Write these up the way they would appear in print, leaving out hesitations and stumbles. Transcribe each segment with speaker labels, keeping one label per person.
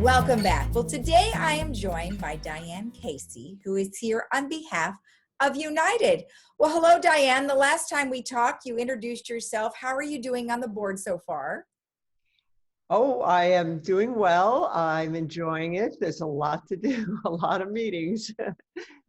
Speaker 1: Welcome back. Well, today I am joined by Diane Casey, who is here on behalf of United. Well, hello, Diane. The last time we talked, you introduced yourself. How are you doing on the board so far?
Speaker 2: Oh, I am doing well. I'm enjoying it. There's a lot to do, a lot of meetings, but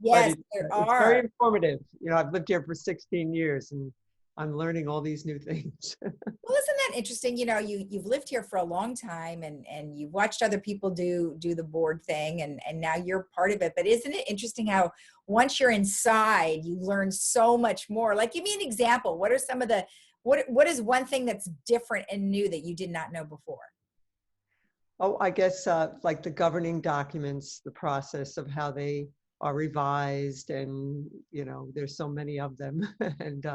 Speaker 1: Yes,
Speaker 2: it's,
Speaker 1: there
Speaker 2: it's very
Speaker 1: are.
Speaker 2: informative. You know, I've lived here for 16 years and I'm learning all these new things.
Speaker 1: Well, isn't that interesting? You know, you've lived here for a long time and you've watched other people do the board thing and now you're part of it. But isn't it interesting how once you're inside, you learn so much more? Like, give me an example. What are some of the what is one thing that's different and new that you did not know before?
Speaker 2: Oh, I guess like the governing documents, the process of how they are revised and, you know, there's so many of them. and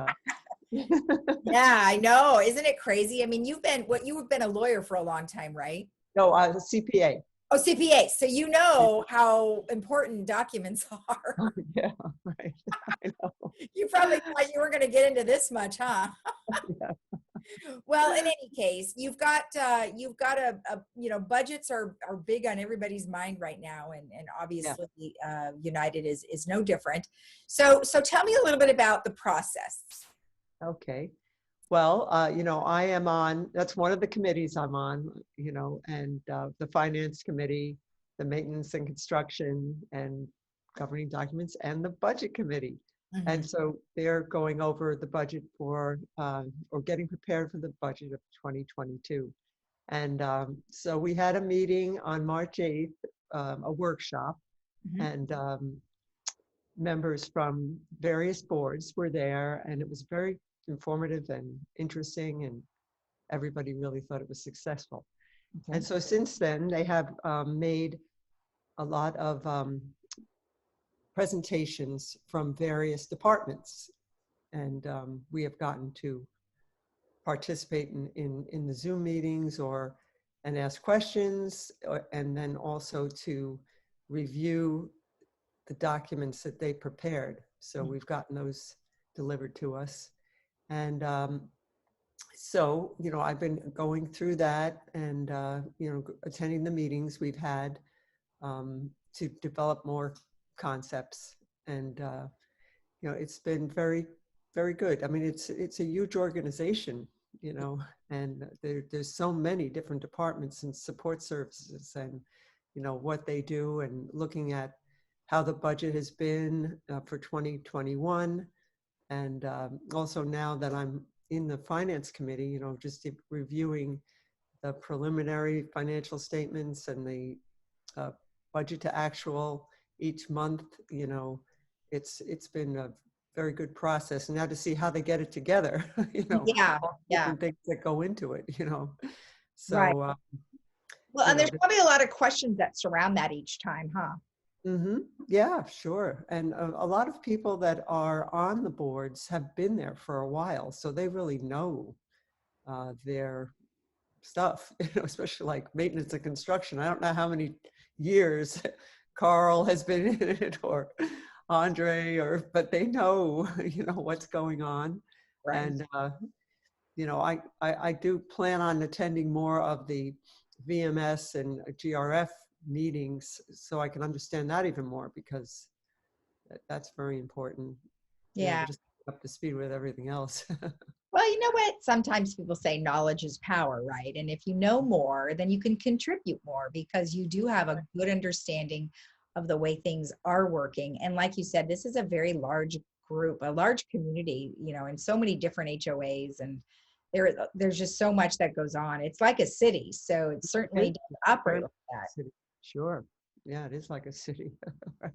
Speaker 1: Yeah, I know. Isn't it crazy? I mean, you've been a lawyer for a long time, right?
Speaker 2: no, CPA.
Speaker 1: Oh, CPA. So you know how important documents are.
Speaker 2: Yeah, right. I know.
Speaker 1: You probably thought you were going to get into this much, huh?
Speaker 2: Yeah.
Speaker 1: Well, in any case, you've got budgets are big on everybody's mind right now, and
Speaker 2: Yeah.
Speaker 1: obviously United is no different. So tell me a little bit about the process.
Speaker 2: Okay. Well, you know, I am on, that's one of the committees I'm on, you know, and the finance committee, the maintenance and construction and governing documents, and the budget committee. And
Speaker 1: Mhm.
Speaker 2: so they're going over the budget for, or getting prepared for the budget of 2022. And so we had a meeting on March 8th, a workshop,
Speaker 1: Mhm.
Speaker 2: and members from various boards were there, and it was very informative and interesting, and everybody really thought it was successful.
Speaker 1: Okay.
Speaker 2: And so since then, they have made a lot of presentations from various departments, and we have gotten to participate in the Zoom meetings or and ask questions, and then also to review the documents that they prepared. So we've gotten those delivered to us. And so, you know, I've been going through that and, you know, attending the meetings we've had to develop more concepts. And, you know, it's been very, very good. I mean, it's a huge organization, you know, and there's so many different departments and support services and, you know, what they do, and looking at how the budget has been for 2021. And also now that I'm in the finance committee, you know, just reviewing the preliminary financial statements and the uh, budget to actual each month, you know, it's been a very good process. And now to see how they get it together, you know,
Speaker 1: Yeah,
Speaker 2: all
Speaker 1: yeah,
Speaker 2: different things that go into it, you know.
Speaker 1: right.
Speaker 2: So,
Speaker 1: Well,
Speaker 2: you
Speaker 1: and
Speaker 2: know,
Speaker 1: there's probably a lot of questions that surround that each time, huh?
Speaker 2: yeah, sure. And a lot of people that are on the boards have been there for a while, so they really know their stuff, you know, especially like maintenance and construction. I don't know how many years Carl has been in it or Andre, but they know, you know, what's going on.
Speaker 1: Right.
Speaker 2: And, you know, I do plan on attending more of the VMS and GRF meetings so I can understand that even more, because that's very important, you know,
Speaker 1: Yeah.
Speaker 2: to just get up to speed with everything else.
Speaker 1: Well, you know what? Sometimes people say knowledge is power, right? And if you know more, then you can contribute more because you do have a good understanding of the way things are working. And like you said, this is a very large group, a large community, you know, and so many different HOAs, and there's just so much that goes on. It's like a city, so it
Speaker 2: Yeah,
Speaker 1: certainly does operate
Speaker 2: very
Speaker 1: like that.
Speaker 2: city. Sure. Yeah, it is like a city. Right.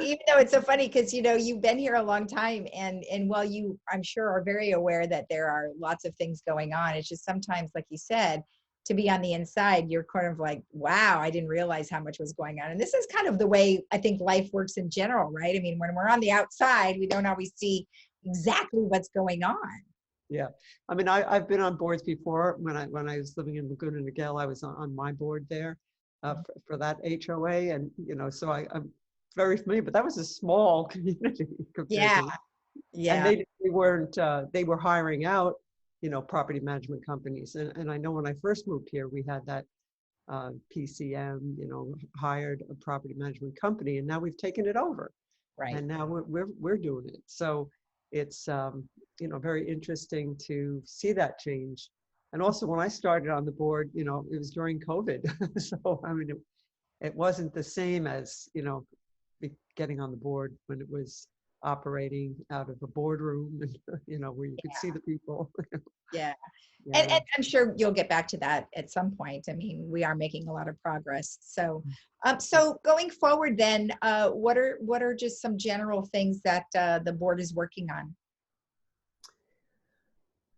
Speaker 1: Even though it's so funny because you've been here a long time, and while you, I'm sure, are very aware that there are lots of things going on, it's just sometimes, like you said, to be on the inside, you're kind of like, wow, I didn't realize how much was going on. And this is kind of the way I think life works in general, right? I mean, when we're on the outside, we don't always see exactly what's going on.
Speaker 2: Yeah. I mean, I've been on boards before. When I was living in Laguna Niguel, I was on my board there for that HOA. And, you know, so I'm very familiar, but that was a small community compared
Speaker 1: Yeah,
Speaker 2: to, and
Speaker 1: yeah.
Speaker 2: they weren't, they were hiring out, you know, property management companies. And I know when I first moved here, we had that PCM, hired a property management company, and now we've taken it over.
Speaker 1: Right.
Speaker 2: And now we're doing it. So it's very interesting to see that change. And also, when I started on the board, it was during COVID. So I mean, it wasn't the same as getting on the board when it was operating out of a boardroom, and where you could see the people.
Speaker 1: Yeah.
Speaker 2: Yeah.
Speaker 1: And I'm sure you'll get back to that at some point. I mean, we are making a lot of progress. So, so going forward, then, what are just some general things that the board is working on?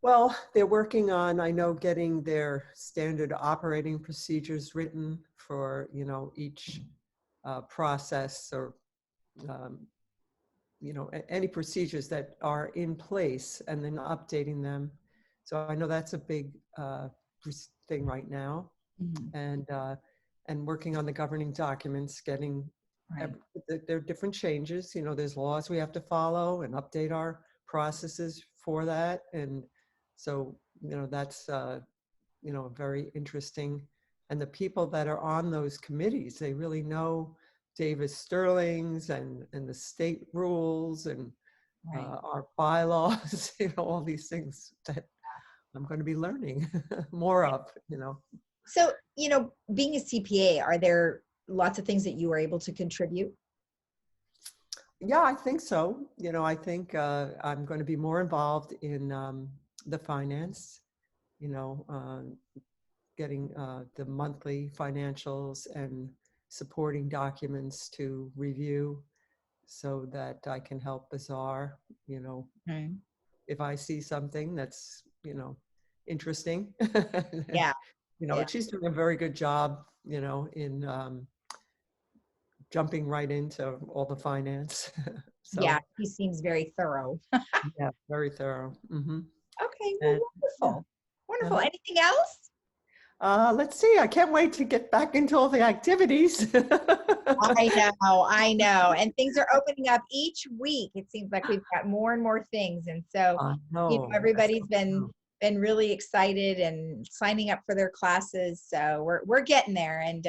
Speaker 2: Well, they're working on, I know, getting their standard operating procedures written for each process, or any procedures that are in place, and then updating them. So I know that's a big thing right now. And working on the governing documents, getting
Speaker 1: Right.
Speaker 2: there are different changes. There's laws we have to follow and update our processes for that. And so that's very interesting. And the people that are on those committees, they really know Davis Sterling's and the state rules and
Speaker 1: Right.
Speaker 2: our bylaws, all these things that I'm going to be learning more of.
Speaker 1: So, being a CPA, are there lots of things that you were able to contribute?
Speaker 2: Yeah, I think so. I think I'm going to be more involved in the finance, getting the monthly financials and supporting documents to review so that I can help Bazaar,
Speaker 1: Right.
Speaker 2: if I see something that's, interesting.
Speaker 1: Yeah. Yeah.
Speaker 2: And she's doing a very good job, in jumping right into all the finance. So,
Speaker 1: Yeah. He seems very thorough.
Speaker 2: yeah, very thorough.
Speaker 1: Okay. Well,
Speaker 2: And
Speaker 1: wonderful. Wonderful.
Speaker 2: uh-huh.
Speaker 1: Anything else?
Speaker 2: Let's see. I can't wait to get back into all the activities.
Speaker 1: I know. And things are opening up each week. It seems like we've got more and more things. And so,
Speaker 2: I know.
Speaker 1: everybody's been really excited and signing up for their classes. So we're getting there. And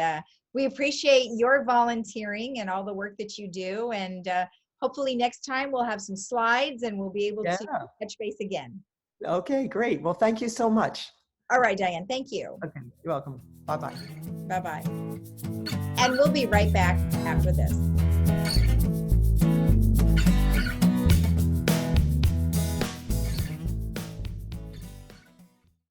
Speaker 1: we appreciate your volunteering and all the work that you do. And hopefully next time we'll have some slides and we'll be able to touch base again.
Speaker 2: Okay, great. Well, thank you so much.
Speaker 1: All right, Diane. Thank you.
Speaker 2: Okay, you're welcome. Bye-bye.
Speaker 1: Bye-bye. And we'll be right back after this.